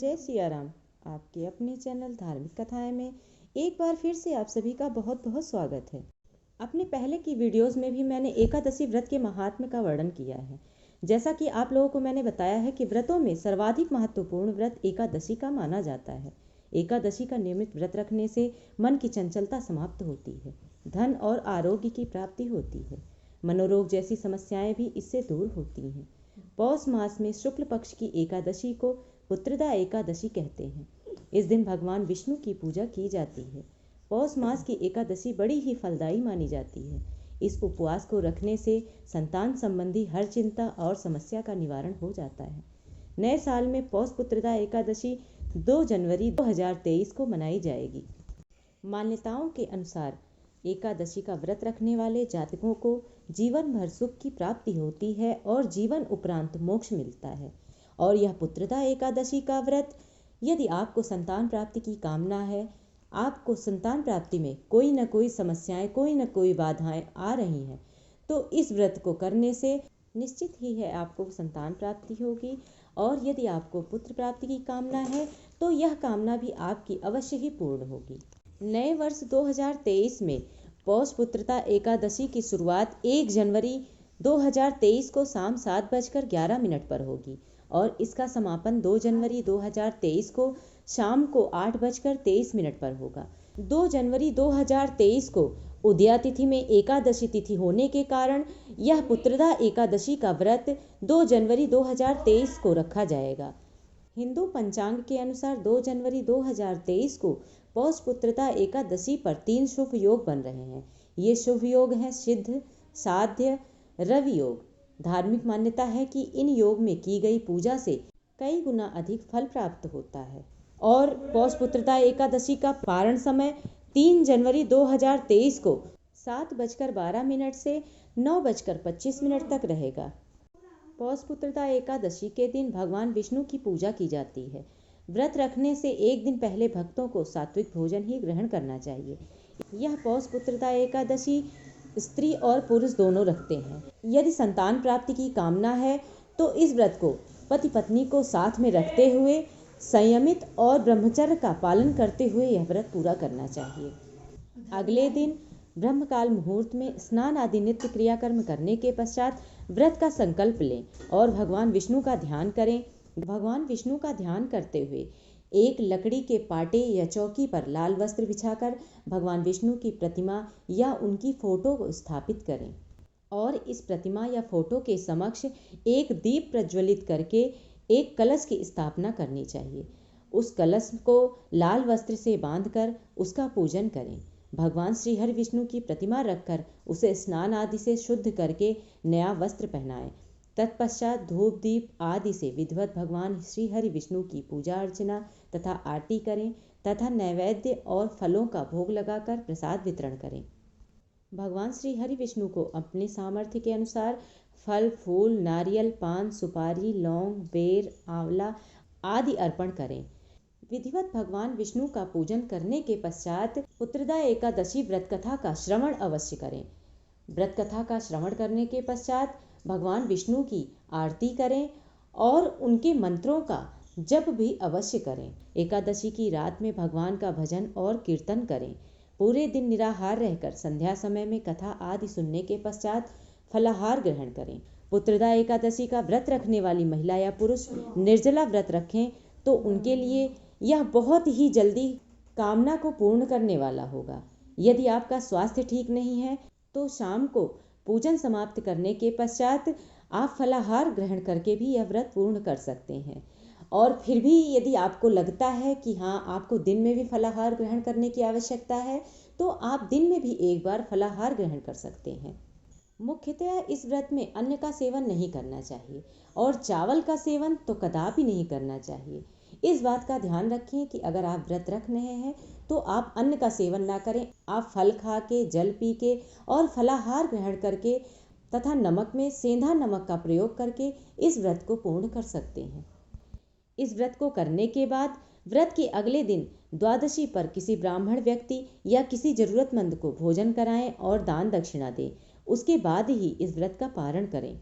जय सिया राम। आपके अपने चैनल धार्मिक कथाएं में एक बार फिर से आप सभी का बहुत बहुत स्वागत है। अपने पहले की वीडियोस में भी मैंने एकादशी व्रत के महात्म्य का वर्णन किया है। जैसा कि आप लोगों को मैंने बताया है कि व्रतों में सर्वाधिक महत्वपूर्ण व्रत एकादशी का माना जाता है। एकादशी का नियमित व्रत रखने से मन की चंचलता समाप्त होती है, धन और आरोग्य की प्राप्ति होती है, मनोरोग जैसी समस्याएं भी इससे दूर होती हैं। पौष मास में शुक्ल पक्ष की एकादशी को पुत्रदा एकादशी कहते हैं। इस दिन भगवान विष्णु की पूजा की जाती है। पौष मास की एकादशी बड़ी ही फलदायी मानी जाती है। इस उपवास को रखने से संतान संबंधी हर चिंता और समस्या का निवारण हो जाता है। नए साल में पौष पुत्रदा एकादशी 2 जनवरी 2023 को मनाई जाएगी। मान्यताओं के अनुसार एकादशी का व्रत रखने वाले जातकों को जीवन भर सुख की प्राप्ति होती है और जीवन उपरांत मोक्ष मिलता है। और यह पुत्रदा एकादशी का व्रत, यदि आपको संतान प्राप्ति की कामना है, आपको संतान प्राप्ति में कोई न कोई समस्याएं, कोई न कोई बाधाएं आ रही हैं, तो इस व्रत को करने से निश्चित ही है आपको संतान प्राप्ति होगी। और यदि आपको पुत्र प्राप्ति की कामना है तो यह कामना भी आपकी अवश्य ही पूर्ण होगी। नए वर्ष 2023 में पौष पुत्रदा एकादशी की शुरुआत 1 जनवरी 2023 को शाम 7:11 पर होगी और इसका समापन 2 जनवरी 2023 को शाम को 8:23 पर होगा। 2 जनवरी 2023 को उदया तिथि में एकादशी तिथि होने के कारण यह पुत्रदा एकादशी का व्रत 2 जनवरी 2023 को रखा जाएगा। हिंदू पंचांग के अनुसार 2 जनवरी 2023 को पौष पुत्रदा एकादशी पर 3 शुभ योग बन रहे हैं। ये शुभ योग हैं सिद्ध, साध्य, रवि योग। धार्मिक मान्यता है कि इन योग में की गई पूजा से कई गुना अधिक फल प्राप्त होता है। और पौष पुत्रदा एकादशी का पारण समय 3 जनवरी 2023 को 7:12 से 9:25 तक रहेगा। पौष पुत्रदा एकादशी के दिन भगवान विष्णु की पूजा की जाती है। व्रत रखने से एक दिन पहले भक्तों को सात्विक भोजन ही ग्रहण करना चाहिए। यह पौष पुत्रदा एकादशी स्त्री और पुरुष दोनों रखते हैं। यदि संतान प्राप्ति की कामना है तो इस व्रत को पति पत्नी को साथ में रखते हुए संयमित और ब्रह्मचर्य का पालन करते हुए यह व्रत पूरा करना चाहिए। अगले दिन ब्रह्मकाल मुहूर्त में स्नान आदि नित्य क्रियाकर्म करने के पश्चात व्रत का संकल्प लें और भगवान विष्णु का ध्यान करें। भगवान विष्णु का ध्यान करते हुए एक लकड़ी के पाटे या चौकी पर लाल वस्त्र बिछाकर भगवान विष्णु की प्रतिमा या उनकी फोटो को स्थापित करें और इस प्रतिमा या फोटो के समक्ष एक दीप प्रज्वलित करके एक कलश की स्थापना करनी चाहिए। उस कलश को लाल वस्त्र से बांधकर उसका पूजन करें। भगवान श्री हरि विष्णु की प्रतिमा रखकर उसे स्नान आदि से शुद्ध करके नया वस्त्र पहनाएं। तत्पश्चात धूप दीप आदि से विधिवत भगवान श्री हरि विष्णु की पूजा अर्चना तथा आरती करें तथा नैवेद्य और फलों का भोग लगाकर प्रसाद वितरण करें। भगवान श्री हरि विष्णु को अपने सामर्थ्य के अनुसार फल, फूल, नारियल, पान, सुपारी, लौंग, बेर, आंवला आदि अर्पण करें। विधिवत भगवान विष्णु का पूजन करने के पश्चात पुत्रदा एकादशी व्रत कथा का श्रवण अवश्य करें। व्रत कथा का श्रवण करने के पश्चात भगवान विष्णु की आरती करें और उनके मंत्रों का जप भी अवश्य करें। एकादशी की रात में भगवान का भजन और कीर्तन करें। पूरे दिन निराहार रहकर संध्या समय में कथा आदि सुनने के पश्चात फलाहार ग्रहण करें। पुत्रदा एकादशी का व्रत रखने वाली महिला या पुरुष निर्जला व्रत रखें तो उनके लिए यह बहुत ही जल्दी कामना को पूर्ण करने वाला होगा। यदि आपका स्वास्थ्य ठीक नहीं है तो शाम को पूजन समाप्त करने के पश्चात आप फलाहार ग्रहण करके भी यह व्रत पूर्ण कर सकते हैं। और फिर भी यदि आपको लगता है कि हाँ, आपको दिन में भी फलाहार ग्रहण करने की आवश्यकता है तो आप दिन में भी एक बार फलाहार ग्रहण कर सकते हैं। मुख्यतः इस व्रत में अन्न का सेवन नहीं करना चाहिए और चावल का सेवन तो कदापि नहीं करना चाहिए। इस बात का ध्यान रखें कि अगर आप व्रत रख रहे हैं तो आप अन्न का सेवन ना करें। आप फल खा के, जल पी के और फलाहार ग्रहण करके तथा नमक में सेंधा नमक का प्रयोग करके इस व्रत को पूर्ण कर सकते हैं। इस व्रत को करने के बाद व्रत के अगले दिन द्वादशी पर किसी ब्राह्मण व्यक्ति या किसी जरूरतमंद को भोजन कराएं और दान दक्षिणा दें। उसके बाद ही इस व्रत का पारण करें।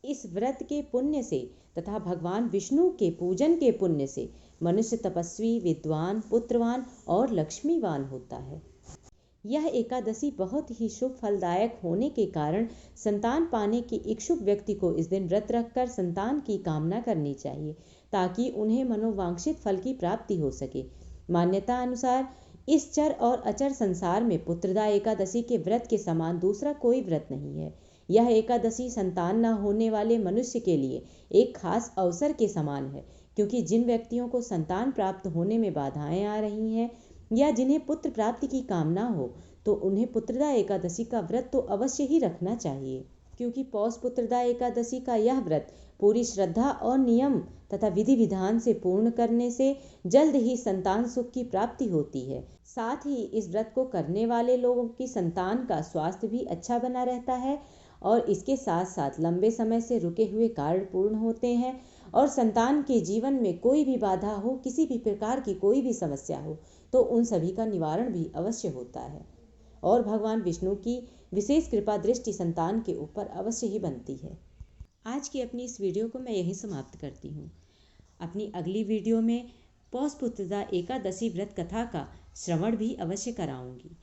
इस व्रत के पुण्य से तथा भगवान विष्णु के पूजन के पुण्य से मनुष्य तपस्वी, विद्वान, पुत्रवान और लक्ष्मीवान होता है। यह एकादशी बहुत ही शुभ फलदायक होने के कारण संतान पाने के इच्छुक व्यक्ति को इस दिन व्रत रखकर संतान की कामना करनी चाहिए, ताकि उन्हें मनोवांछित फल की प्राप्ति हो सके। मान्यता अनुसार इस चर और अचर संसार में पुत्रदा एकादशी के व्रत के समान दूसरा कोई व्रत नहीं है। यह एकादशी संतान न होने वाले मनुष्य के लिए एक खास अवसर के समान है, क्योंकि जिन व्यक्तियों को संतान प्राप्त होने में बाधाएं आ रही हैं या जिन्हें पुत्र प्राप्ति की कामना हो, तो उन्हें पुत्रदा एकादशी का व्रत तो अवश्य ही रखना चाहिए, क्योंकि पौष पुत्रदा एकादशी का यह व्रत पूरी श्रद्धा और नियम तथा विधि विधान से पूर्ण करने से जल्द ही संतान सुख की प्राप्ति होती है। साथ ही इस व्रत को करने वाले लोगों की संतान का स्वास्थ्य भी अच्छा बना रहता है और इसके साथ साथ लंबे समय से रुके हुए कार्य पूर्ण होते हैं और संतान के जीवन में कोई भी बाधा हो, किसी भी प्रकार की कोई भी समस्या हो, तो उन सभी का निवारण भी अवश्य होता है और भगवान विष्णु की विशेष कृपा दृष्टि संतान के ऊपर अवश्य ही बनती है। आज की अपनी इस वीडियो को मैं यहीं समाप्त करती हूँ। अपनी अगली वीडियो में पौष पुत्रदा एकादशी व्रत कथा का श्रवण भी अवश्य कराऊंगी।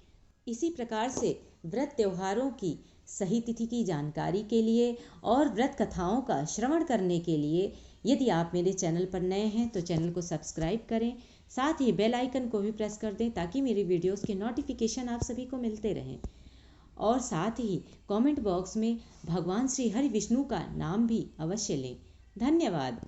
इसी प्रकार से व्रत त्योहारों की सही तिथि की जानकारी के लिए और व्रत कथाओं का श्रवण करने के लिए यदि आप मेरे चैनल पर नए हैं तो चैनल को सब्सक्राइब करें, साथ ही बेल आइकन को भी प्रेस कर दें ताकि मेरी वीडियोस के नोटिफिकेशन आप सभी को मिलते रहें। और साथ ही कमेंट बॉक्स में भगवान श्री हरि विष्णु का नाम भी अवश्य लें। धन्यवाद।